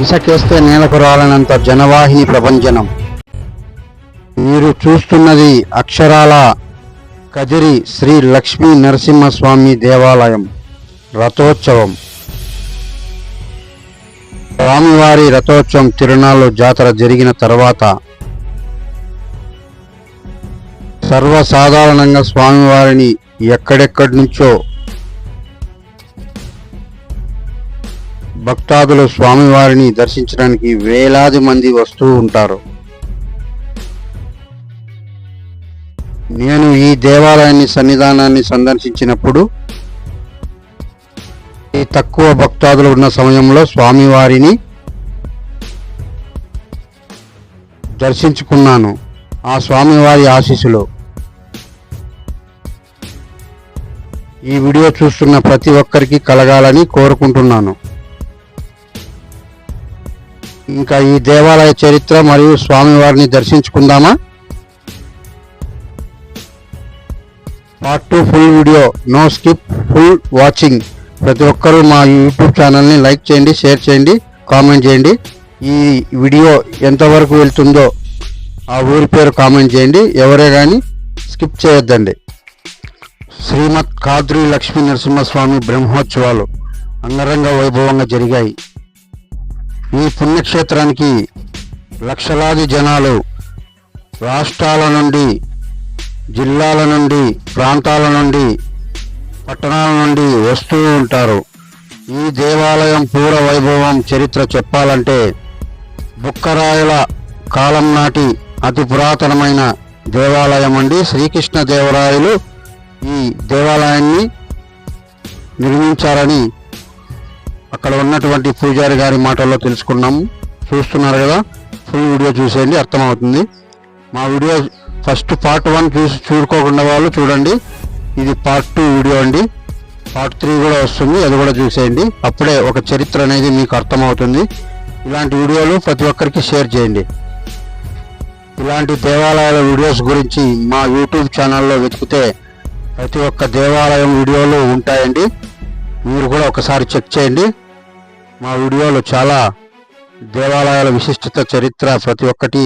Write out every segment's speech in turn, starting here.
ఇసకేస్తే నేలకు రాలనంత జనవాహిని ప్రభంజనం. మీరు చూస్తున్నది అక్షరాల కదిరి శ్రీ లక్ష్మీ నరసింహస్వామి దేవాలయం రథోత్సవం. స్వామివారి రథోత్సవం తిరునాళ్ళు జాతర జరిగిన తర్వాత సర్వసాధారణంగా స్వామివారిని ఎక్కడెక్కడి నుంచో భక్తాదులు స్వామివారిని దర్శించడానికి వేలాది మంది వస్తూ ఉంటారు. నేను ఈ దేవాలయాన్ని సన్నిధానాన్ని సందర్శించినప్పుడు తక్కువ భక్తాదులు ఉన్న సమయంలో స్వామివారిని దర్శించుకున్నాను. ఆ స్వామివారి ఆశీస్సులు ఈ వీడియో చూస్తున్న ప్రతి ఒక్కరికి కలగాలని కోరుకుంటున్నాను. ఇంకా ఈ దేవాలయ చరిత్ర మరియు స్వామివారిని దర్శించుకుందామా? Part 2 full video, no skip, full watching. ప్రతి ఒక్కరూ మా యూట్యూబ్ ఛానల్ని లైక్ చేయండి, షేర్ చేయండి, కామెంట్ చేయండి. ఈ వీడియో ఎంతవరకు వెళ్తుందో ఆ ఊరి పేరు కామెంట్ చేయండి. ఎవరే కానీ స్కిప్ చేయొద్దండి. శ్రీమద్ కాద్రి లక్ష్మీ నరసింహస్వామి బ్రహ్మోత్సవాలు అంగరంగ వైభవంగా జరిగాయి. ఈ పుణ్యక్షేత్రానికి లక్షలాది జనాలు రాష్ట్రాల నుండి, జిల్లాల నుండి, ప్రాంతాల నుండి, పట్టణాల నుండి వస్తూ ఉంటారు. ఈ దేవాలయం పూర్వ వైభవం చరిత్ర చెప్పాలంటే బుక్కరాయల కాలం నాటి అతి పురాతనమైన దేవాలయం అండి. శ్రీకృష్ణదేవరాయలు ఈ దేవాలయాన్ని నిర్మించారని అక్కడ ఉన్నటువంటి పూజారి గారి మాటల్లో తెలుసుకున్నాము. చూస్తున్నారు కదా, ఫుల్ వీడియో చూసేయండి, అర్థమవుతుంది. మా వీడియో ఫస్ట్ పార్ట్ 1 చూడుకోకుండా వాళ్ళు చూడండి. ఇది పార్ట్ 2 వీడియో అండి. పార్ట్ 3 కూడా వస్తుంది, అది కూడా చూసేయండి. అప్పుడే ఒక చరిత్ర అనేది మీకు అర్థమవుతుంది. ఇలాంటి వీడియోలు ప్రతి ఒక్కరికి షేర్ చేయండి. ఇలాంటి దేవాలయాల వీడియోస్ గురించి మా యూట్యూబ్ ఛానల్లో వెతికితే ప్రతి ఒక్క దేవాలయం వీడియోలు ఉంటాయండి. మీరు కూడా ఒకసారి చెక్ చేయండి. మా వీడియోలు చాలా దేవాలయాల విశిష్టత, చరిత్ర ప్రతి ఒక్కటి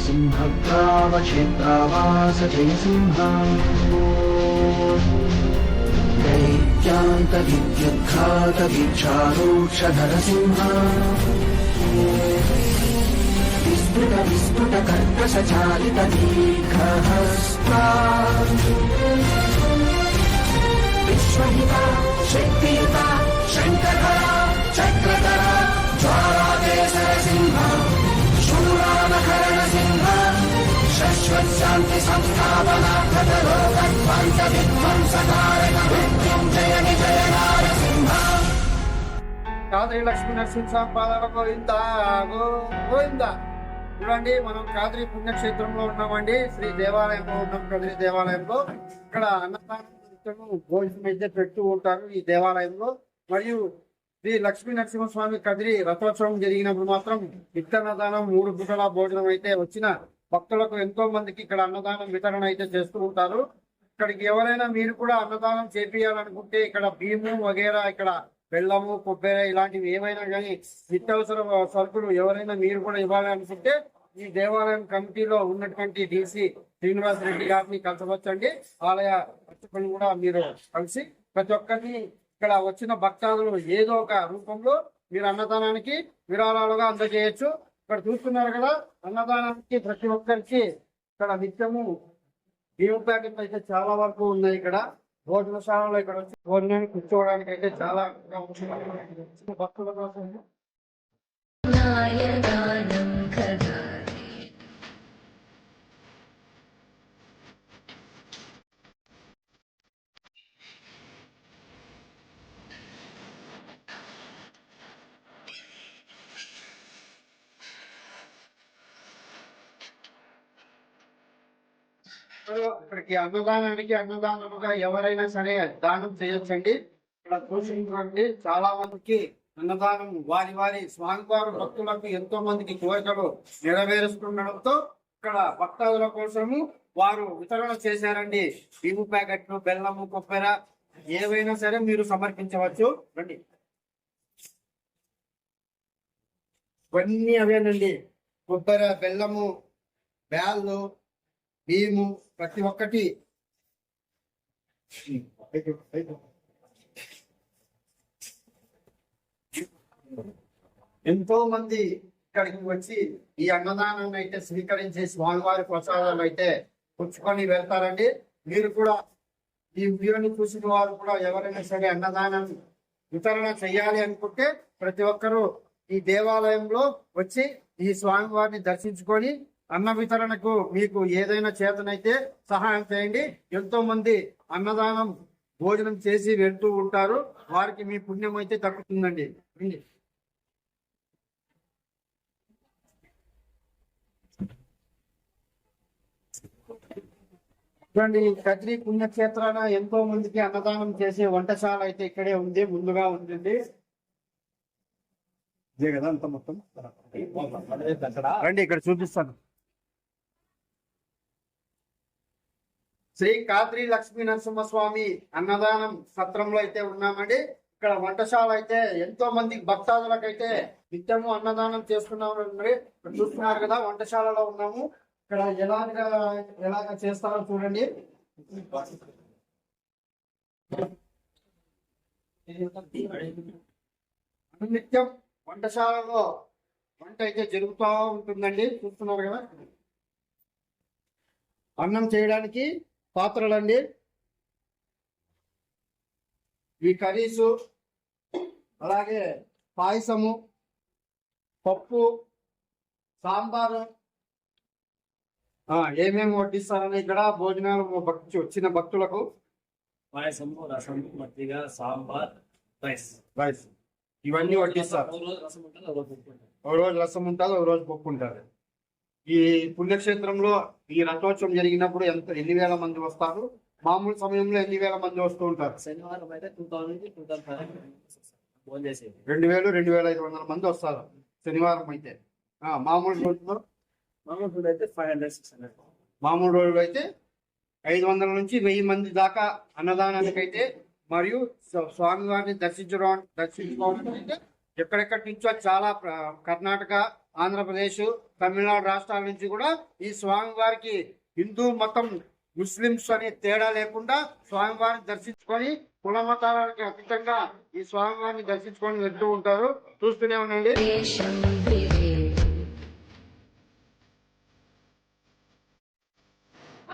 सिंहग्रामक्षेत्रावास जयसिंह दैत्यान्तविद्युद्घातवीक्षारूक्षधरसिंह विस्फुटकर्कशचालितदीर्घहस्ता विश्वहिता शक्तियुता शङ्खधरा चक्रधरा ज्वालाकेसरसिंह शूरामकरणसिंह शश्वत्शान्ति संस्थापनार्थलोकध्वंसविध्वंसकारक मृत्युञ्जय विजय नारसिंह కాద్రి లక్ష్మీ నరసింహస్వామి పాదాల గోవింద గోవింద. చూడండి, మనం కాద్రి పుణ్యక్షేత్రంలో ఉన్నామండి. శ్రీ దేవాలయంలో ఉన్నాం. కదిరి దేవాలయంలో ఇక్కడ అన్నదానం భోజనం అయితే పెడుతూ ఉంటారు ఈ దేవాలయంలో. మరియు శ్రీ లక్ష్మీ నరసింహస్వామి కదిరి రథోత్సవం జరిగినప్పుడు మాత్రం నిత్యాన్నదానం 3 పూటల భోజనం అయితే వచ్చిన భక్తులకు ఎంతో మందికి ఇక్కడ అన్నదానం వితరణ అయితే చేస్తూ ఉంటారు. ఇక్కడికి ఎవరైనా మీరు కూడా అన్నదానం చేపియాలనుకుంటే ఇక్కడ భీము వగేరా, ఇక్కడ బెల్లము కొబ్బరి ఇలాంటివి ఏవైనా కానీ నిత్యావసర సరుకులు ఎవరైనా మీరు కూడా ఇవ్వాలి అనుకుంటే ఈ దేవాలయం కమిటీలో ఉన్నటువంటి DC శ్రీనివాస్ రెడ్డి గారిని కలసవచ్చండి. ఆలయ అర్చకులను కూడా మీరు కలిసి ప్రతి ఒక్కరిని ఇక్కడ వచ్చిన భక్తాదులు ఏదో ఒక రూపంలో మీరు అన్నదానానికి విరాళాలుగా అందజేయచ్చు. ఇక్కడ చూస్తున్నారు కదా, అన్నదానానికి ప్రతి ఒక్కరికి ఇక్కడ నిత్యము బియ్యం ప్యాకెట్లు అయితే చాలా వరకు ఉన్నాయి. ఇక్కడ భోజనశాలలో ఇక్కడ వచ్చి భోజనానికి కూర్చోవడానికి అయితే చాలా భక్తుల కోసం ఇక్కడికి అన్నదానముగా ఎవరైనా సరే దానం చేయొచ్చండి. ఇక్కడ చూసినటువంటి చాలా మందికి అన్నదానం వారి స్వామివారి భక్తులకు ఎంతో మందికి కోరికలు నెరవేరుస్తుండడంతో ఇక్కడ భక్తాదుల కోసము వారు వితరణ చేశారండి. బియ్యం ప్యాకెట్లు, బెల్లము, కొబ్బరి ఏవైనా సరే మీరు సమర్పించవచ్చు. రండి, ఇవన్నీ అవేనండి. కొబ్బరి, బెల్లము, బ్యాళ్ళు, బియ్యము ప్రతి ఒక్కటి ఎంతో మంది ఇక్కడికి వచ్చి ఈ అన్నదానాన్ని అయితే స్వీకరించి స్వామివారి ప్రసాదాలు అయితే పుచ్చుకొని వెళ్తారండి. మీరు కూడా ఈ వీడియోని చూసిన వారు కూడా ఎవరైనా సరే అన్నదానం వితరణ చేయాలి అనుకుంటే ప్రతి ఒక్కరూ ఈ దేవాలయంలో వచ్చి ఈ స్వామివారిని దర్శించుకొని అన్న వితరణకు మీకు ఏదైనా చేతనైతే సహాయం చేయండి. ఎంతో మంది అన్నదానం భోజనం చేసి వెళ్తూ ఉంటారు. వారికి మీ పుణ్యం అయితే దక్కుతుందండి. చూడండి, కదిరి పుణ్యక్షేత్రాన ఎంతో మందికి అన్నదానం చేసే వంటశాల అయితే ఇక్కడే ఉంది, ముందుగా ఉంటుంది. ఇదే కదా అంత మొత్తం. రండి, ఇక్కడ చూపిస్తాను. శ్రీ కాద్రి లక్ష్మీ నరసింహస్వామి అన్నదానం సత్రంలో అయితే ఉన్నామండి. ఇక్కడ వంటశాల అయితే ఎంతో మంది భక్తాదులకైతే నిత్యము అన్నదానం చేస్తున్నామండి. చూస్తున్నారు కదా, వంటశాలలో ఉన్నాము. ఇక్కడ ఎలాగ చేస్తారో చూడండి. నిత్యం వంటశాలలో వంట అయితే జరుగుతూ ఉంటుందండి. చూస్తున్నారు కదా, అన్నం చేయడానికి పాత్రలండి, ఈ కర్రీసు, అలాగే పాయసము, పప్పు, సాంబారు, ఏమేమి వడ్డిస్తారని ఇక్కడ భోజనాలు వచ్చిన భక్తులకు పాయసము, రసము, మజ్జిగ, సాంబార్, రైస్ ఇవన్నీ వడ్డిస్తారు. ఒక రోజు రసం ఉంటుంది, ఒక రోజు పప్పు ఉంటుంది. ఈ పుణ్యక్షేత్రంలో ఈ రథోత్సవం జరిగినప్పుడు ఎన్ని వేల మంది వస్తారు? మామూలు సమయంలో ఎన్ని వేల మంది వస్తూ ఉంటారు? శనివారం అయితే 2000-2500 మంది వస్తారు శనివారం అయితే. మామూలు రోజుల్లో అయితే 500-600. మామూలు రోజులు అయితే 500 నుంచి 1000 మంది దాకా అన్నదానానికైతే మరియు స్వామివారిని దర్శించుకోవడానికి అయితే ఎక్కడెక్కడి నుంచో చాలా కర్ణాటక, ఆంధ్రప్రదేశ్, తమిళనాడు రాష్ట్రాల నుంచి కూడా ఈ స్వామివారికి హిందూ మతం, ముస్లింస్ అనే తేడా లేకుండా స్వామివారిని దర్శించుకొని కుల మతాలకు అతీతంగా ఈ స్వామివారిని దర్శించుకొని వెళ్తూ ఉంటారు. చూస్తూనే ఉండండి.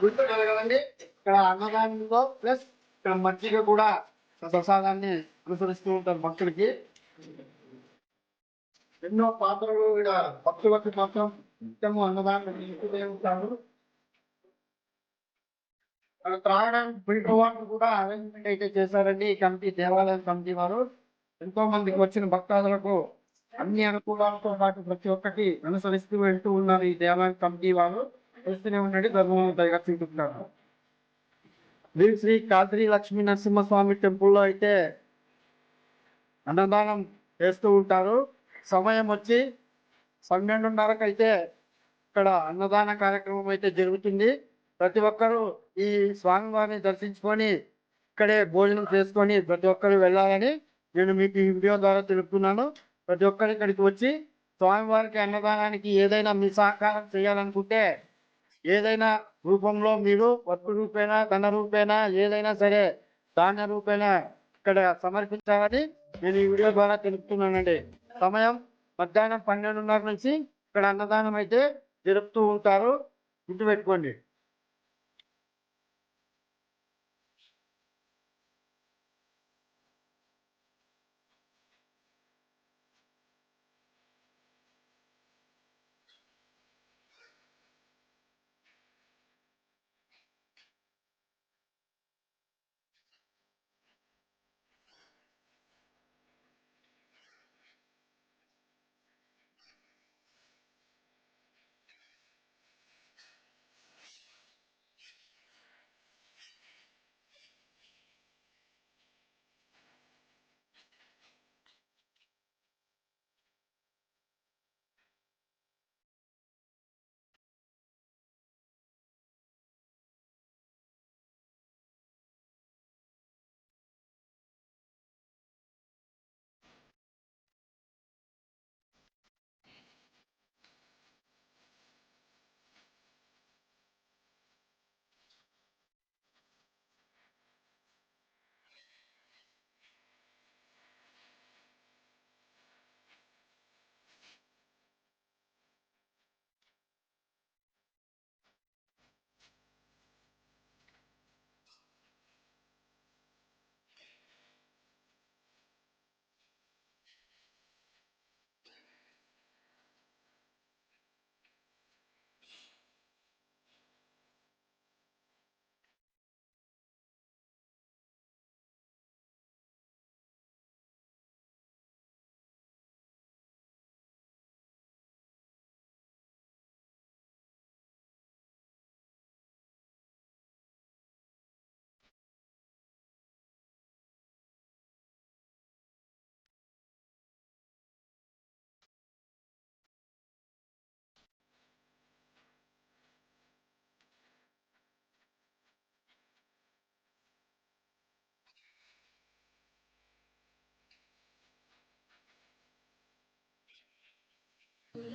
గుర్తున్నారు కదండి, ఇక్కడ అన్నదానంలో ప్లస్ ఇక్కడ మజ్జిగ కూడా ప్రసాదాన్ని అనుసరిస్తూ ఉంటారు భక్తులకి. ఎన్నో పాత్రలు ఇక్కడ భక్తులకు మాత్రం నిత్యము అన్నదానం ఇస్తూనే ఉంటారు. అక్కడ త్రాగడానికి ఫిల్టర్ వాటర్ కూడా అరేంజ్మెంట్ అయితే చేశారండి ఈ కమిటీ, దేవాలయం కమిటీ వారు. ఎంతో మందికి వచ్చిన భక్తాదులకు అన్ని అనుకూలాలతో పాటు ప్రతి ఒక్కటి అనుసరిస్తూ వెళ్తూ ఉన్నారు ఈ దేవాలయం కమిటీ వారు. చూస్తూనే ఉండండి. ధర్మవంతుడిగా చూపుతున్నారు. శ్రీ కాద్రి లక్ష్మీ నరసింహస్వామి టెంపుల్లో అయితే అన్నదానం చేస్తూ ఉంటారు. సమయం వచ్చి 12:30కి అయితే ఇక్కడ అన్నదాన కార్యక్రమం అయితే జరుగుతుంది. ప్రతి ఒక్కరూ ఈ స్వామివారిని దర్శించుకొని ఇక్కడే భోజనం చేసుకొని ప్రతి ఒక్కరు వెళ్ళాలని నేను మీకు ఈ వీడియో ద్వారా తెలుపుతున్నాను. ప్రతి ఒక్కరు ఇక్కడికి వచ్చి స్వామివారికి అన్నదానానికి ఏదైనా మీ సహకారం చేయాలనుకుంటే ఏదైనా రూపంలో మీరు వస్తు రూపేణ, ధన రూపేణ, ఏదైనా సరే ధాన్య రూపేణ ఇక్కడ సమర్పించాలని నేను ఈ వీడియో ద్వారా తెలుపుతున్నానండి. సమయం మధ్యాహ్నం 12:30 నుంచి ఇక్కడ అన్నదానం అయితే జరుపుతూ ఉంటారు. గుర్తుపెట్టుకోండి.